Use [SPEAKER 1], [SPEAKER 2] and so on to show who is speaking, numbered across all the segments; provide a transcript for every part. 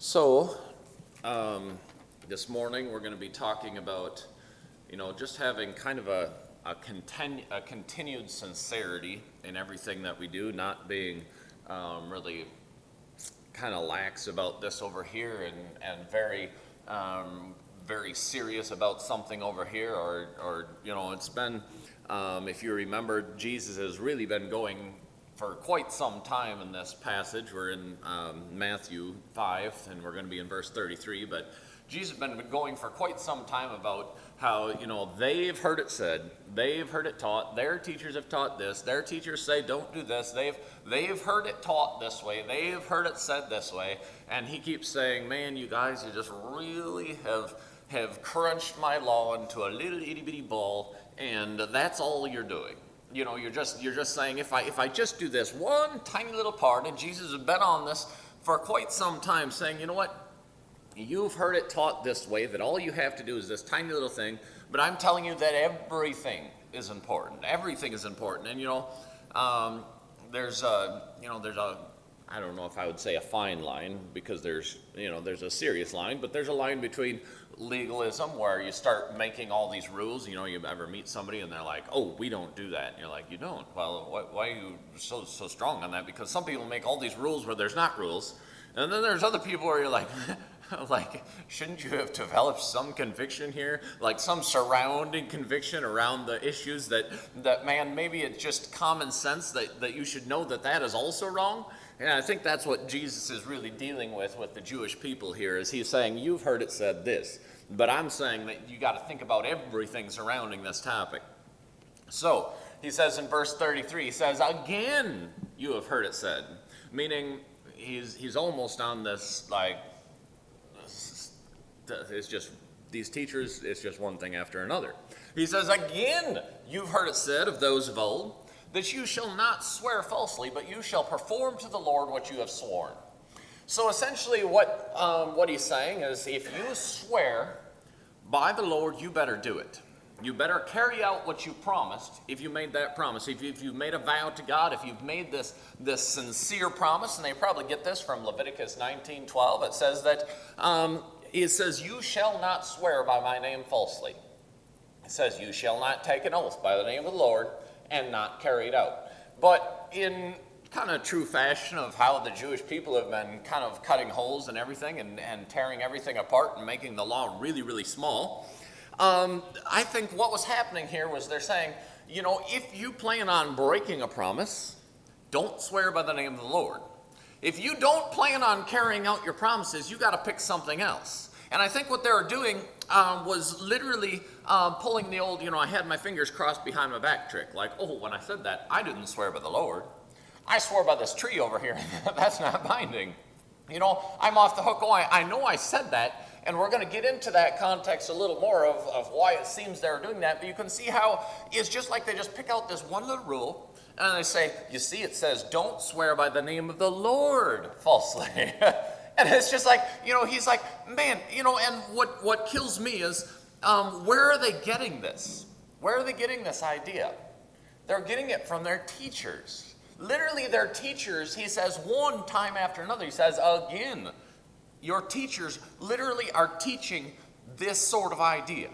[SPEAKER 1] So, this morning we're going to be talking about, just having kind of a continued sincerity in everything that we do, not being really kind of lax about this over here and very serious about something over here, or it's been, if you remember, Jesus has really been going for quite some time in this passage. We're in Matthew 5, and we're going to be in verse 33. But Jesus has been going for quite some time about how, they've heard it said, they've heard it taught, their teachers have taught this, their teachers say don't do this, they've heard it taught this way, they've heard it said this way. And he keeps saying, man, you guys, you just really have crunched my law into a little itty bitty ball, and that's all you're doing. You're just saying, if I just do this one tiny little part, and Jesus has been on this for quite some time, saying, you know what, you've heard it taught this way, that all you have to do is this tiny little thing, but I'm telling you that everything is important. Everything is important. And there's a I don't know if I would say a fine line, because there's a serious line, but there's a line between legalism, where you start making all these rules. You ever meet somebody and they're like, oh, we don't do that, and you're like, you don't? Well, why are you so strong on that? Because some people make all these rules where there's not rules, and then there's other people where you're like like, shouldn't you have developed some conviction here, like some surrounding conviction around the issues that man, maybe it's just common sense that you should know that is also wrong. And I think that's what Jesus is really dealing with the Jewish people here, is he's saying, you've heard it said this, but I'm saying that you got to think about everything surrounding this topic. So he says in verse 33, he says, again, you have heard it said, meaning he's almost on this, like, it's just these teachers, it's just one thing after another. He says, again, you've heard it said of those of old, that you shall not swear falsely, but you shall perform to the Lord what you have sworn. So essentially what he's saying is, if you swear by the Lord, you better do it. You better carry out what you promised, if you made that promise. If you've made a vow to God, if you've made this sincere promise, and they probably get this from Leviticus 19:12, it says that, it says, you shall not swear by my name falsely. It says, you shall not take an oath by the name of the Lord and not carry it out. But in kind of true fashion of how the Jewish people have been kind of cutting holes in everything and tearing everything apart and making the law really, really small, I think what was happening here was they're saying, if you plan on breaking a promise, don't swear by the name of the Lord. If you don't plan on carrying out your promises, you got to pick something else. And I think what they were doing was literally pulling the old, I had my fingers crossed behind my back trick. Like, oh, when I said that, I didn't swear by the Lord. I swore by this tree over here. That's not binding. I'm off the hook. Oh, I know I said that. And we're going to get into that context a little more of why it seems they're doing that. But you can see how it's just like they just pick out this one little rule, and they say, you see, it says, don't swear by the name of the Lord falsely. And it's just like, he's like, man, and what kills me is, where are they getting this? Where are they getting this idea? They're getting it from their teachers. Literally, their teachers, he says one time after another, he says, again, your teachers literally are teaching this sort of idea.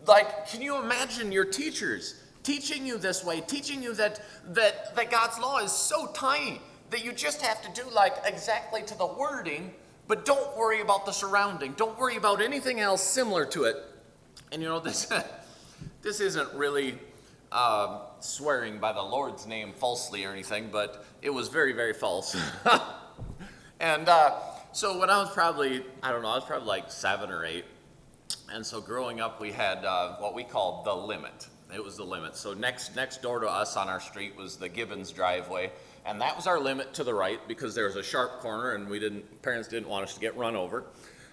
[SPEAKER 1] Like, can you imagine your teachers teaching you this way, teaching you that God's law is so tiny that you just have to do like exactly to the wording, but don't worry about the surrounding. Don't worry about anything else similar to it. And this isn't really swearing by the Lord's name falsely or anything, but it was very, very false. And so when I was probably like 7 or 8. And so growing up, we had what we called the limit. It was the limit. So next door to us on our street was the Gibbons driveway, and that was our limit to the right, because there was a sharp corner and parents didn't want us to get run over.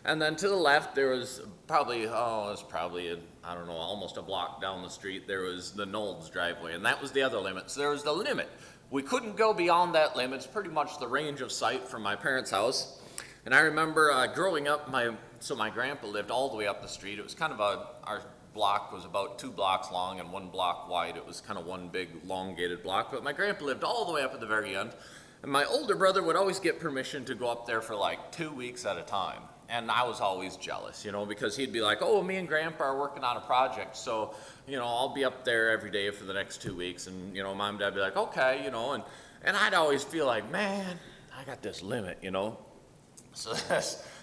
[SPEAKER 1] And then to the left, there was probably almost a block down the street, there was the Knowles driveway, and that was the other limit. So there was the limit. We couldn't go beyond that limit. It's pretty much the range of sight from my parents' house. And I remember growing up, my grandpa lived all the way up the street. It was kind of our block was about 2 blocks long and 1 block wide. It was kind of one big elongated block, but my grandpa lived all the way up at the very end. And my older brother would always get permission to go up there for like 2 weeks at a time. And I was always jealous, because he'd be like, oh, me and Grandpa are working on a project, so, I'll be up there every day for the next 2 weeks. And, Mom and Dad would be like, okay, and I'd always feel like, man, I got this limit, So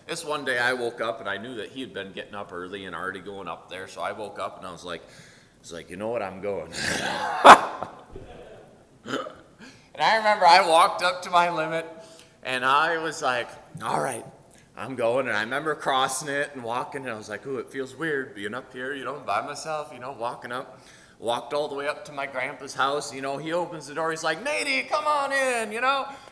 [SPEAKER 1] this one day I woke up and I knew that he had been getting up early and already going up there. So I woke up and I was like, you know what, I'm going. And I remember I walked up to my limit and I was like, all right, I'm going. And I remember crossing it and walking, and I was like, ooh, it feels weird being up here, by myself, walking up. Walked all the way up to my grandpa's house. He opens the door. He's like, Nady, come on in,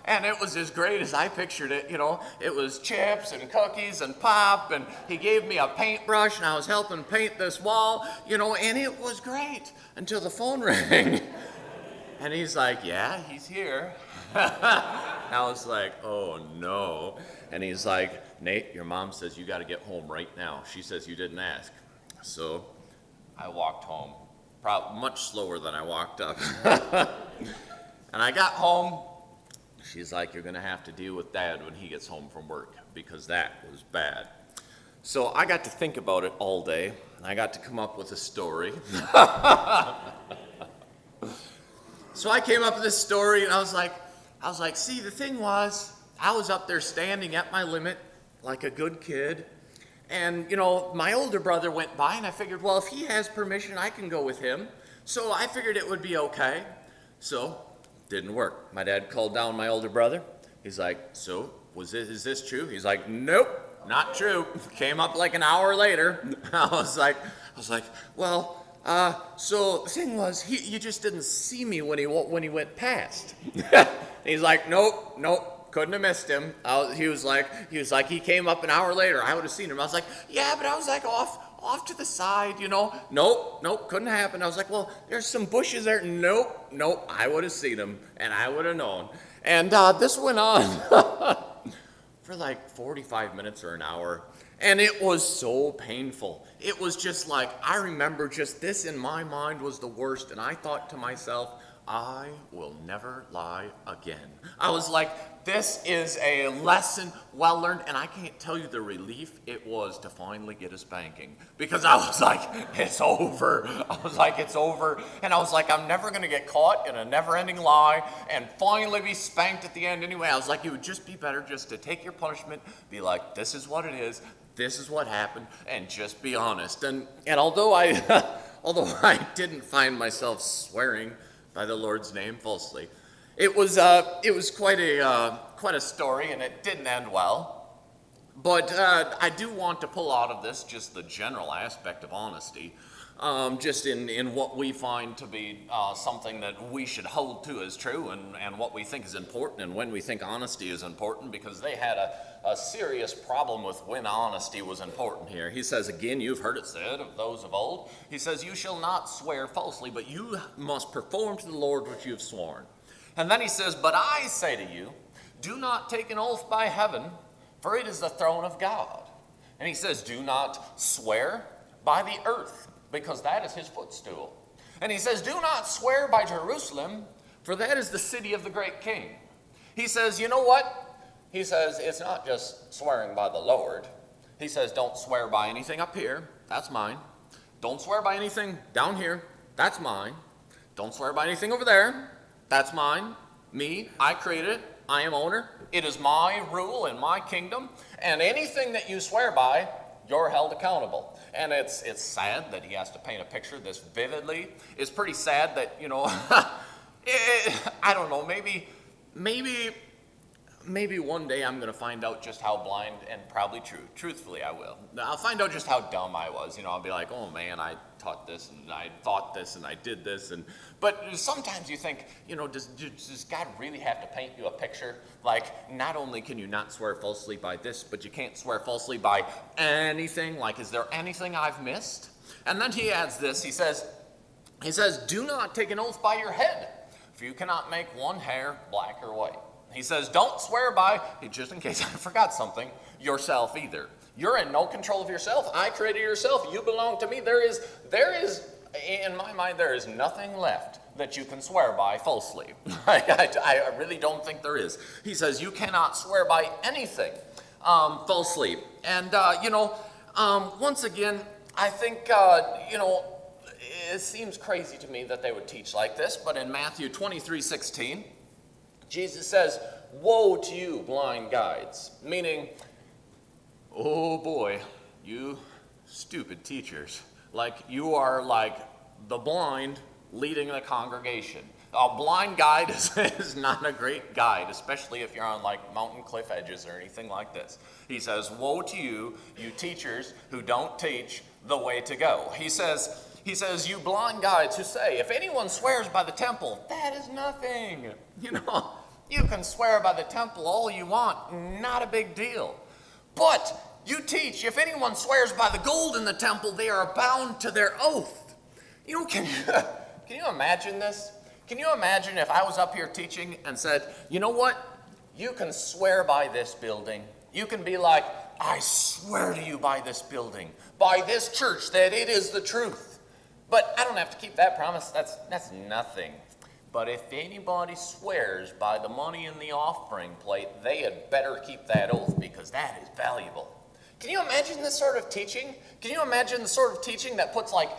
[SPEAKER 1] And it was as great as I pictured it, It was chips and cookies and pop, and he gave me a paintbrush, and I was helping paint this wall, and it was great until the phone rang. And he's like, yeah, he's here. I was like, oh, no. And he's like, Nate, your mom says you got to get home right now. She says you didn't ask. So I walked home, probably much slower than I walked up. And I got home. She's like, you're going to have to deal with Dad when he gets home from work, because that was bad. So I got to think about it all day. I got to come up with a story. So I came up with this story, and I was like, see, the thing was, I was up there standing at my limit like a good kid. And, my older brother went by, and I figured, well, if he has permission, I can go with him. So I figured it would be okay. So, didn't work. My dad called down my older brother. He's like, so, is this true? He's like, nope, not true. Came up like an hour later. I was like, well, so the thing was, you just didn't see me when he went past. He's like, nope, couldn't have missed him. He was like, he came up an hour later. I would have seen him. I was like, yeah, but I was like off to the side, Nope, couldn't happen. I was like, well, there's some bushes there. Nope, I would have seen him, and I would have known. And this went on for like 45 minutes or an hour. And it was so painful. It was just like, I remember just this in my mind was the worst. And I thought to myself, I will never lie again. I was like, this is a lesson well learned. And I can't tell you the relief it was to finally get a spanking. Because I was like, it's over. I was like, it's over. And I was like, I'm never going to get caught in a never-ending lie and finally be spanked at the end anyway. I was like, it would just be better just to take your punishment, be like, this is what it is. This is what happened, and just be honest. And although I didn't find myself swearing by the Lord's name falsely, it was quite a story, and it didn't end well. But I do want to pull out of this just the general aspect of honesty, just in what we find to be something that we should hold to as true, and what we think is important, and when we think honesty is important, because they had a serious problem with when honesty was important here. He says, again, you've heard it said of those of old. He says, you shall not swear falsely, but you must perform to the Lord what you have sworn. And then he says, but I say to you, do not take an oath by heaven, for it is the throne of God. And he says, do not swear by the earth, because that is his footstool. And he says, do not swear by Jerusalem, for that is the city of the great king. He says, you know what? He says, it's not just swearing by the Lord. He says, don't swear by anything up here. That's mine. Don't swear by anything down here. That's mine. Don't swear by anything over there. That's mine. Me, I created it. I am owner. It is my rule and my kingdom. And anything that you swear by, you're held accountable. And it's sad that he has to paint a picture this vividly. It's pretty sad that, I don't know, maybe one day I'm going to find out just how blind, and probably truthfully I will. I'll find out just how dumb I was. I'll be like, oh man, I taught this, and I thought this, and I did this. But sometimes you think, does God really have to paint you a picture? Like, not only can you not swear falsely by this, but you can't swear falsely by anything. Like, is there anything I've missed? And then he adds this, he says, do not take an oath by your head, for you cannot make one hair black or white. He says, don't swear by, just in case I forgot something, yourself either. You're in no control of yourself. I created yourself. You belong to me. There is, in my mind, there is nothing left that you can swear by falsely. I really don't think there is. He says you cannot swear by anything falsely. And, once again, I think, it seems crazy to me that they would teach like this, but in Matthew 23:16, Jesus says, "Woe to you, blind guides," meaning, oh boy, you stupid teachers. Like, you are like the blind leading the congregation. A blind guide is not a great guide, especially if you're on like mountain cliff edges or anything like this. He says, "Woe to you, you teachers who don't teach the way to go." He says, "You blind guides who say, if anyone swears by the temple, that is nothing." You can swear by the temple all you want, not a big deal. But you teach, if anyone swears by the gold in the temple, they are bound to their oath. Can you imagine this? Can you imagine if I was up here teaching and said, you know what? You can swear by this building. You can be like, I swear to you by this building, by this church, that it is the truth. But I don't have to keep that promise. That's nothing. But if anybody swears by the money in the offering plate, they had better keep that oath, because that is valuable. Can you imagine this sort of teaching? Can you imagine the sort of teaching that puts like,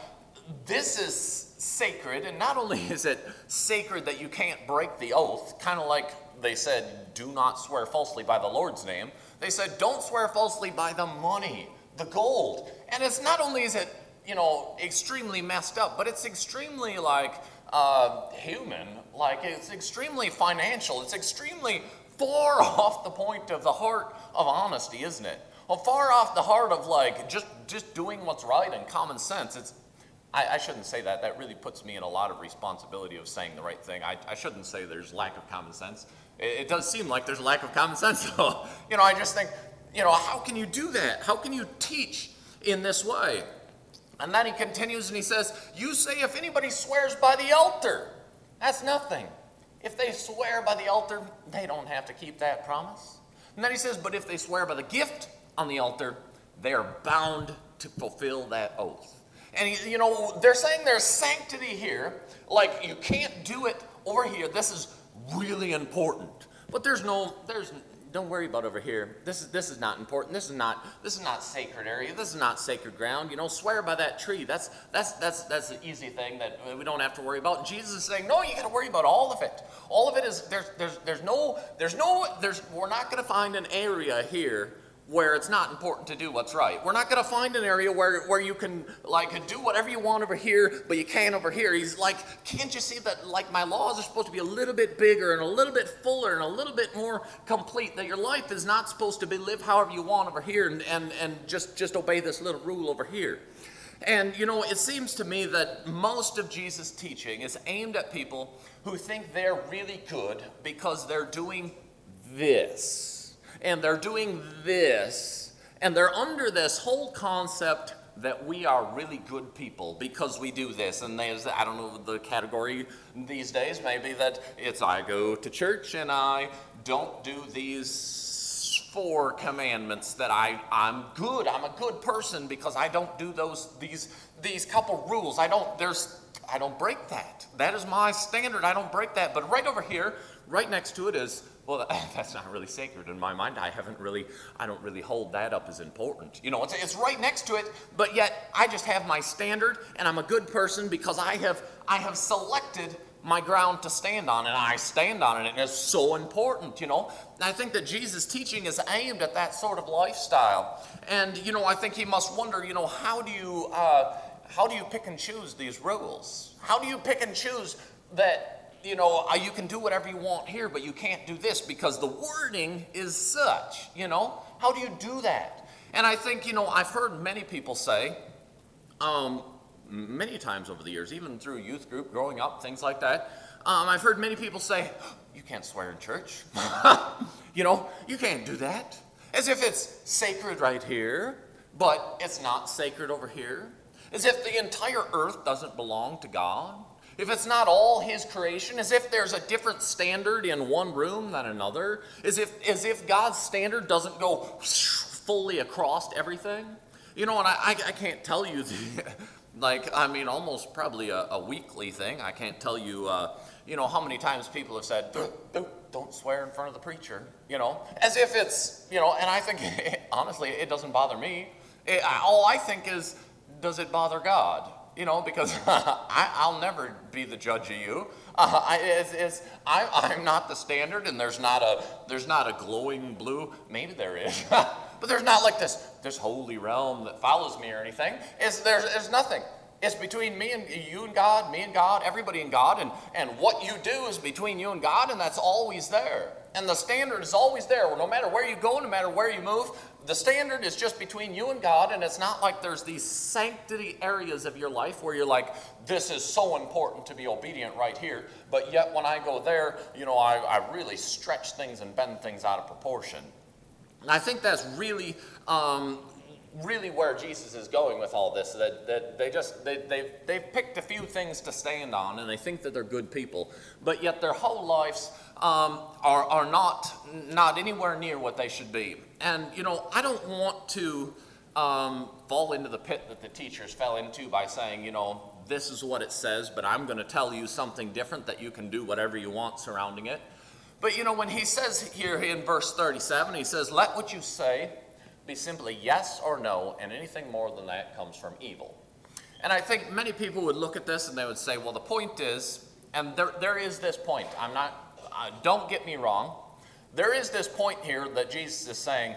[SPEAKER 1] this is sacred, and not only is it sacred that you can't break the oath, kind of like they said, do not swear falsely by the Lord's name. They said, don't swear falsely by the money, the gold. And it's not only is it, extremely messed up, but it's extremely like human, like it's extremely financial. It's extremely far off the point of the heart of honesty, isn't it? Well, far off the heart of like just doing what's right and common sense. I shouldn't say that. That really puts me in a lot of responsibility of saying the right thing. I shouldn't say there's lack of common sense. It does seem like there's a lack of common sense, though. I just think, how can you do that? How can you teach in this way? And then he continues and he says, you say if anybody swears by the altar, that's nothing. If they swear by the altar, they don't have to keep that promise. And then he says, but if they swear by the gift on the altar, they are bound to fulfill that oath. And, they're saying there's sanctity here, like you can't do it over here. This is really important. But don't worry about over here. This is not important. This is not sacred area. This is not sacred ground. Swear by that tree. That's the easy thing that we don't have to worry about. And Jesus is saying, no, you got to worry about all of it. All of it is we're not going to find an area here where it's not important to do what's right. We're not going to find an area where you can like do whatever you want over here, but you can't over here. He's like, can't you see that like my laws are supposed to be a little bit bigger and a little bit fuller and a little bit more complete, that your life is not supposed to be live however you want over here and just obey this little rule over here. And it seems to me that most of Jesus' teaching is aimed at people who think they're really good because they're doing this. And they're doing this, and they're under this whole concept that we are really good people because we do this. And there's, I don't know the category these days, maybe that it's I go to church and I don't do these 4 commandments, that I'm good. I'm a good person because I don't do these couple rules. I don't break that. That is my standard. I don't break that. But right over here, right next to it is, well, that's not really sacred in my mind. I don't really hold that up as important. It's right next to it, but yet I just have my standard, and I'm a good person because I have selected my ground to stand on, and I stand on it, and it's so important, And I think that Jesus' teaching is aimed at that sort of lifestyle. And, I think he must wonder, how do you pick and choose these rules? How do you pick and choose that, you can do whatever you want here, but you can't do this because the wording is such, How do you do that? And I think, I've heard many people say, many times over the years, even through youth group, growing up, things like that, I've heard many people say, you can't swear in church. You can't do that. As if it's sacred right here, but it's not sacred over here. As if the entire earth doesn't belong to God. If it's not all his creation, as if there's a different standard in one room than another, as if God's standard doesn't go fully across everything. And I can't tell you Like, I mean, almost probably a weekly thing. I can't tell you, how many times people have said, don't swear in front of the preacher, as if it's, and I think, honestly, it doesn't bother me. All I think is, does it bother God? Because I'll never be the judge of you. I'm not the standard, and there's not a glowing blue. Maybe there is, but there's not like this holy realm that follows me or anything. There's nothing. It's between me and you and God, me and God, everybody and God, and what you do is between you and God, and that's always there. And the standard is always there. No matter where you go, no matter where you move, the standard is just between you and God, and it's not like there's these sanctity areas of your life where you're like, this is so important to be obedient right here, but yet when I go there, I really stretch things and bend things out of proportion. And I think that's really where Jesus is going with all this, that they've picked a few things to stand on, and they think that they're good people, but yet their whole lives are not anywhere near what they should be. And, I don't want to fall into the pit that the teachers fell into by saying, this is what it says, but I'm going to tell you something different that you can do whatever you want surrounding it. But, when he says here in verse 37, he says, let what you say be simply yes or no, and anything more than that comes from evil. And I think many people would look at this and they would say, well, the point is, and there is this point, don't get me wrong, there is this point here that Jesus is saying,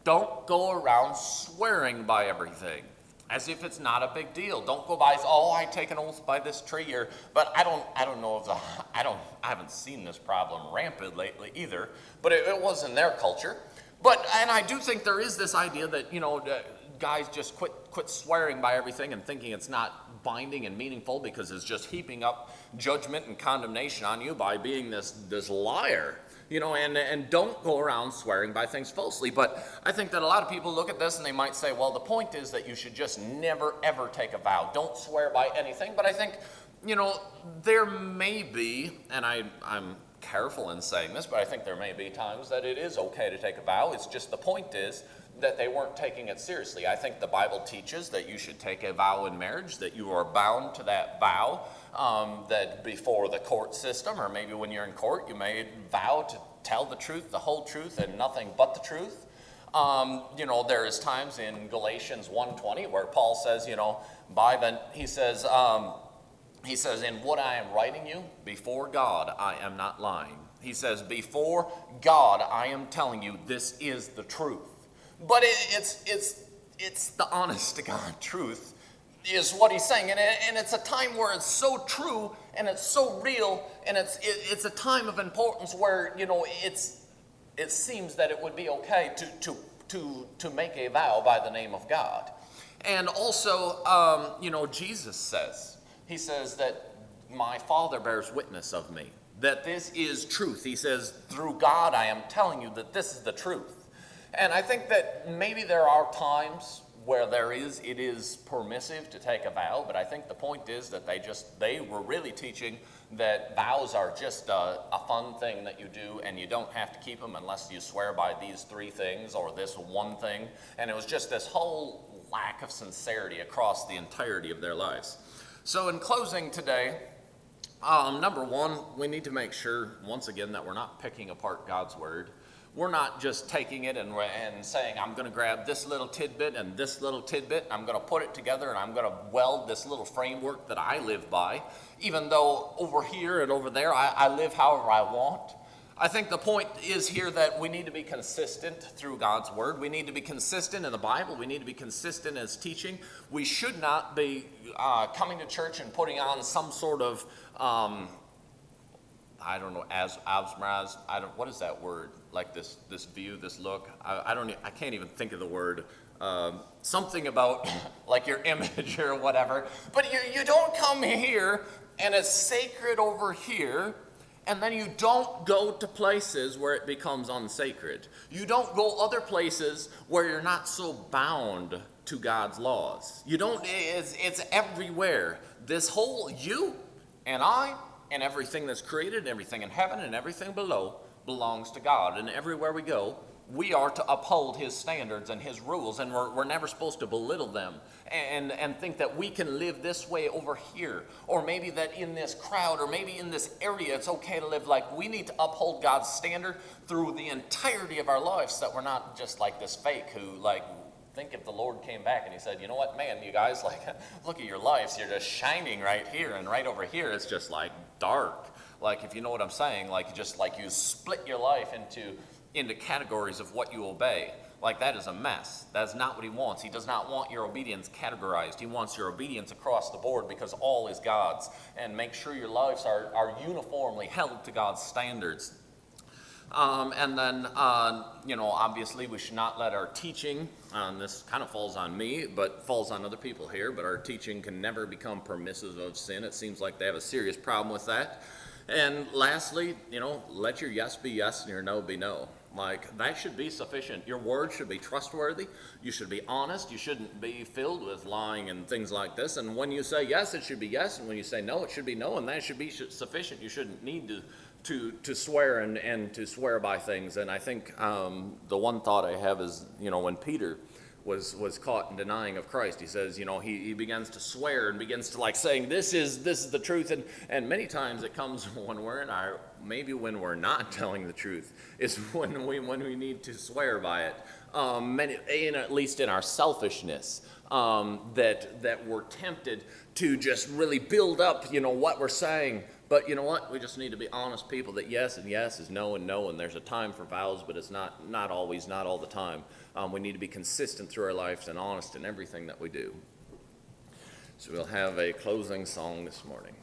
[SPEAKER 1] don't go around swearing by everything, as if it's not a big deal. Don't go by, I take an oath by this tree, but I don't know if I haven't seen this problem rampant lately either, but it was in their culture. And I do think there is this idea that, guys just quit swearing by everything and thinking it's not binding and meaningful because it's just heaping up judgment and condemnation on you by being this liar, and don't go around swearing by things falsely. But I think that a lot of people look at this and they might say, well, the point is that you should just never, ever take a vow. Don't swear by anything. But I think, there may be, and I'm careful in saying this, but I think there may be times that it is okay to take a vow. It's just the point is that they weren't taking it seriously. I think the Bible teaches that you should take a vow in marriage, that you are bound to that vow, that before the court system, or maybe when you're in court, you may vow to tell the truth, the whole truth, and nothing but the truth. There is times in Galatians 1:20 where Paul says, he says, in what I am writing you, before God, I am not lying. He says, before God, I am telling you, this is the truth. But it's the honest to God truth is what he's saying. And it's a time where it's so true and it's so real, and it's a time of importance where, it seems that it would be okay to make a vow by the name of God. And also, Jesus says, he says that my Father bears witness of me, that this is truth. He says, through God, I am telling you that this is the truth. And I think that maybe there are times where it is permissive to take a vow, but I think the point is that they were really teaching that vows are just a fun thing that you do, and you don't have to keep them unless you swear by these three things or this one thing. And it was just this whole lack of sincerity across the entirety of their lives. So in closing today, number one, we need to make sure, once again, that we're not picking apart God's word. We're not just taking it and saying, I'm going to grab this little tidbit and this little tidbit, I'm going to put it together, and I'm going to weld this little framework that I live by, even though over here and over there I live however I want. I think the point is here that we need to be consistent through God's word. We need to be consistent in the Bible. We need to be consistent as teaching. We should not be coming to church and putting on some sort of, what is that word? Like this view, this look. I can't even think of the word. Something about like your image or whatever. But you don't come here and it's sacred over here, and then you don't go to places where it becomes unsacred. You don't go other places where you're not so bound to God's laws. You don't, it's everywhere. This whole, you and I and everything that's created, and everything in heaven and everything below belongs to God. And everywhere we go, we are to uphold his standards and his rules, and we're never supposed to belittle them and think that we can live this way over here, or maybe that in this crowd, or maybe in this area it's okay to live. Like, we need to uphold God's standard through the entirety of our lives, so that we're not just like this fake who, like, think if the Lord came back and he said, you know what, man, you guys, like, look at your lives, you're just shining right here, and right over here it's just like dark. Like, if you know what I'm saying, like, just like you split your life into categories of what you obey. Like, that is a mess. That's not what he wants. He does not want your obedience categorized. He wants your obedience across the board, because all is God's. And make sure your lives are uniformly held to God's standards. And then, obviously we should not let our teaching, this kind of falls on me, but falls on other people here, but our teaching can never become permissive of sin. It seems like they have a serious problem with that. And lastly, let your yes be yes and your no be no. Like, that should be sufficient. Your word should be trustworthy. You should be honest. You shouldn't be filled with lying and things like this. And when you say yes, it should be yes. And when you say no, it should be no. And that should be sufficient. You shouldn't need to swear and to swear by things. And I think the one thought I have is, when Peter was caught in denying of Christ, he says, he begins to swear and begins to saying, this is the truth. And many times it comes when when we're not telling the truth, is when we need to swear by it. At least in our selfishness, that we're tempted to just really build up, what we're saying. But you know what? We just need to be honest people, that yes and yes is no and no, and there's a time for vows, but it's not always, not all the time. We need to be consistent through our lives and honest in everything that we do. So we'll have a closing song this morning.